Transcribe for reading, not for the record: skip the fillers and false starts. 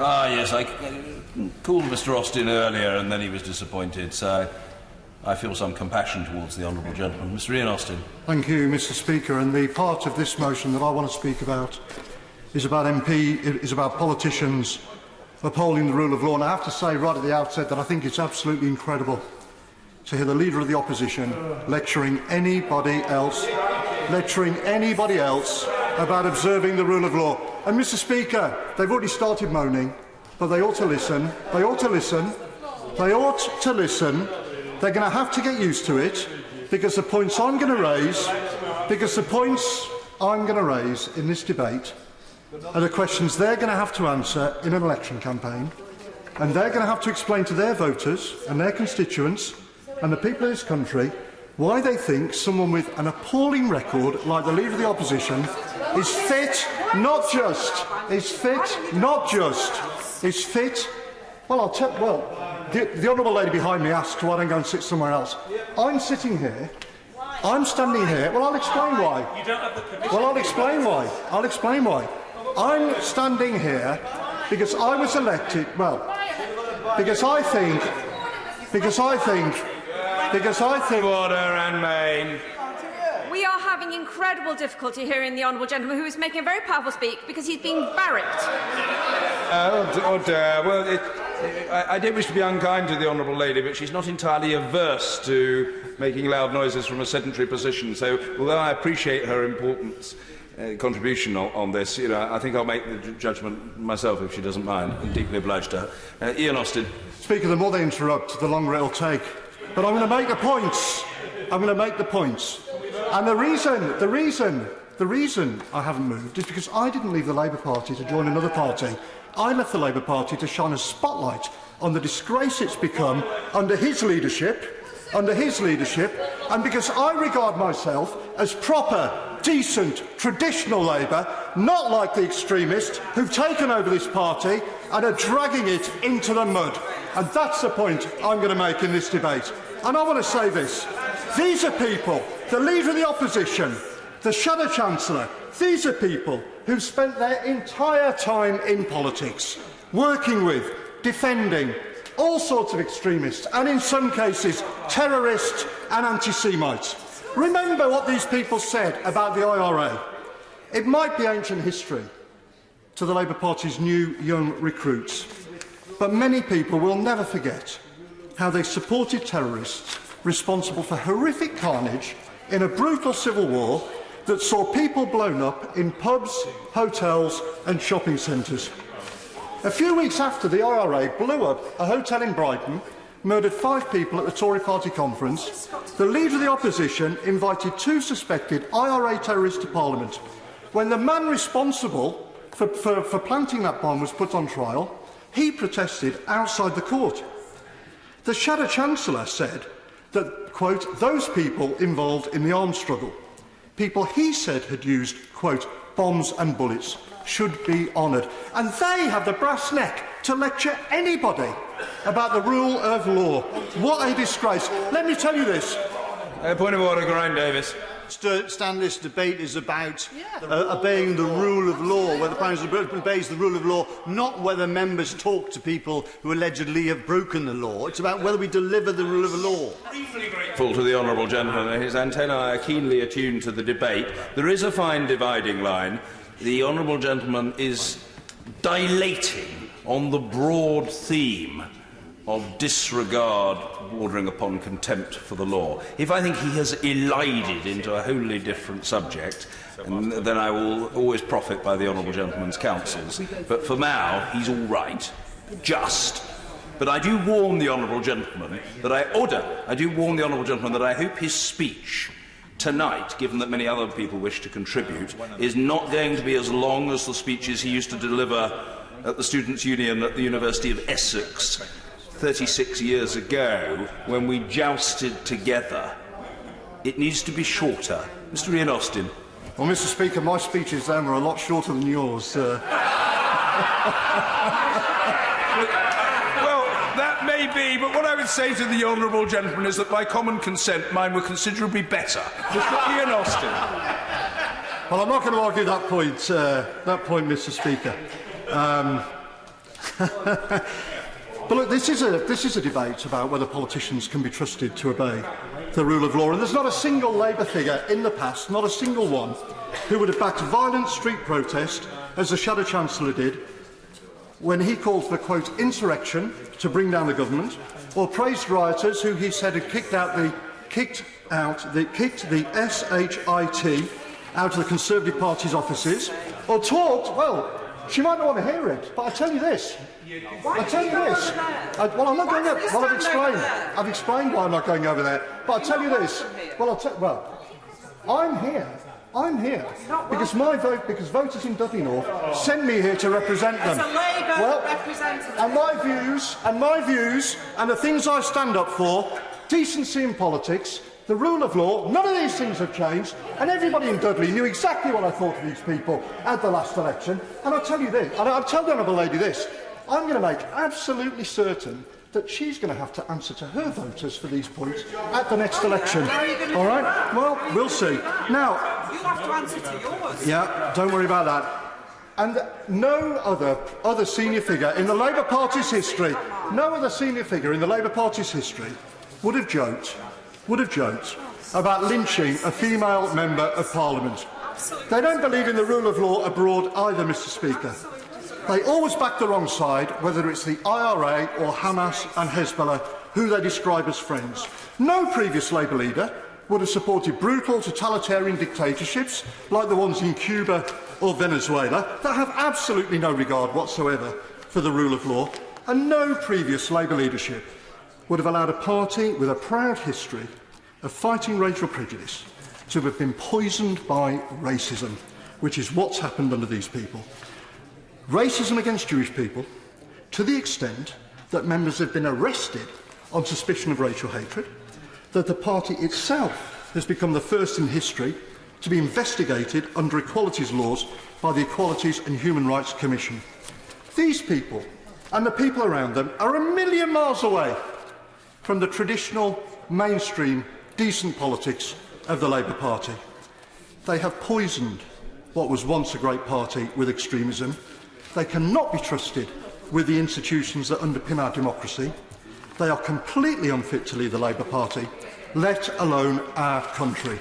Yes, I called Mr Austin earlier and then he was disappointed, so I feel some compassion towards the honourable gentleman. Mr Ian Austin. Thank you, Mr Speaker. And the part of this motion that I want to speak about is about politicians upholding the rule of law. And I have to say right at the outset that I think it's absolutely incredible to hear the Leader of the Opposition lecturing anybody else about observing the rule of law. And, Mr Speaker, they've already started moaning, but they ought to listen. They ought to listen. They ought to listen. They're going to have to get used to it, because the points I'm going to raise in this debate are the questions they're going to have to answer in an election campaign, and they're going to have to explain to their voters and their constituents and the people of this country why they think someone with an appalling record like the Leader of the Opposition is fit, not just, the honourable lady behind me asked why I don't go and sit somewhere else. I'm sitting here, I'm standing here, well, I'll explain why. You don't have the permission. Well, I'll explain why. I'm standing here because I was elected, because I think... Order and main. We are having incredible difficulty hearing the honourable gentleman, who is making a very powerful speech because he's being barracked. Oh dear. Well, I don't wish to be unkind to the honourable lady, but she's not entirely averse to making loud noises from a sedentary position. So, although I appreciate her important contribution on this, I think I'll make the judgment myself if she doesn't mind. I'm deeply obliged to her. Ian Austin. Speaker, the more they interrupt, the longer it'll take. But I'm going to make the points. And the reason I haven't moved is because I didn't leave the Labour Party to join another party. I left the Labour Party to shine a spotlight on the disgrace it's become under his leadership, and because I regard myself as proper, decent, traditional Labour, not like the extremists who've taken over this party and are dragging it into the mud. And that's the point I'm going to make in this debate. And I want to say this. These are people, the Leader of the Opposition, the Shadow Chancellor, these are people who've spent their entire time in politics, working with, defending all sorts of extremists, and in some cases, terrorists and anti-Semites. Remember what these people said about the IRA. It might be ancient history to the Labour Party's new young recruits, but many people will never forget how they supported terrorists responsible for horrific carnage in a brutal civil war that saw people blown up in pubs, hotels and shopping centres. A few weeks after the IRA blew up a hotel in Brighton, murdered 5 people at the Tory party conference, the Leader of the Opposition invited 2 suspected IRA terrorists to Parliament. When the man responsible for planting that bomb was put on trial, he protested outside the court. The Shadow Chancellor said that, quote, those people involved in the arms struggle, people he said had used, quote, bombs and bullets, should be honoured. And they have the brass neck to lecture anybody about the rule of law. What a disgrace. Let me tell you this. Point of order, Graham Davis. Stanley's debate is about obeying the rule of law, whether the Prime Minister obeys the rule of law, not whether members talk to people who allegedly have broken the law. It's about whether we deliver the rule of law. Grateful to the honourable gentleman. His antennae are keenly attuned to the debate. There is a fine dividing line. The honourable gentleman is dilating on the broad theme of disregard bordering upon contempt for the law. If I think he has elided into a wholly different subject, then I will always profit by the honourable gentleman's counsels. But for now, he's all right. Just. But I do warn the honourable gentleman that I hope his speech tonight, given that many other people wish to contribute, is not going to be as long as the speeches he used to deliver at the Students' Union at the University of Essex 36 years ago, when we jousted together. It needs to be shorter. Mr. Ian Austin. Well, Mr. Speaker, my speeches then were a lot shorter than yours. Well, that may be, but what I would say to the honourable gentleman is that by common consent, mine were considerably better. Mr. Ian Austin. Well, I'm not going to argue that point, Mr. Speaker. But look, this is a debate about whether politicians can be trusted to obey the rule of law, and there's not a single Labour figure in the past, not a single one, who would have backed violent street protest, as the Shadow Chancellor did, when he called for, quote, insurrection to bring down the government, or praised rioters who he said had kicked the SHIT out of the Conservative Party's offices, or talked, well, she might not want to hear it, but I tell you this. Well, I'm not going there. Well, I've explained why I'm not going over there. But I tell you this. I'm here because because voters in Dudley North sent me here to represent them. As a Labour representative. And my views, and the things I stand up for, decency in politics, the rule of law, none of these things have changed, and everybody in Dudley knew exactly what I thought of these people at the last election. And I'll tell you this, and I'll tell the Honourable Lady this, I'm going to make absolutely certain that she's going to have to answer to her voters for these points at the next election. All right? Well, we'll see. Now, you'll have to answer to yours. Yeah, don't worry about that. And no other senior figure in the Labour Party's history, would have joked about lynching a female member of Parliament. They don't believe in the rule of law abroad either, Mr. Speaker. They always back the wrong side, whether it's the IRA or Hamas and Hezbollah, who they describe as friends. No previous Labour leader would have supported brutal totalitarian dictatorships like the ones in Cuba or Venezuela that have absolutely no regard whatsoever for the rule of law, and no previous Labour leadership would have allowed a party with a proud history of fighting racial prejudice to have been poisoned by racism, which is what's happened under these people. Racism against Jewish people, to the extent that members have been arrested on suspicion of racial hatred, that the party itself has become the first in history to be investigated under equalities laws by the Equalities and Human Rights Commission. These people and the people around them are a million miles away from the traditional, mainstream, decent politics of the Labour Party. They have poisoned what was once a great party with extremism. They cannot be trusted with the institutions that underpin our democracy. They are completely unfit to lead the Labour Party, let alone our country.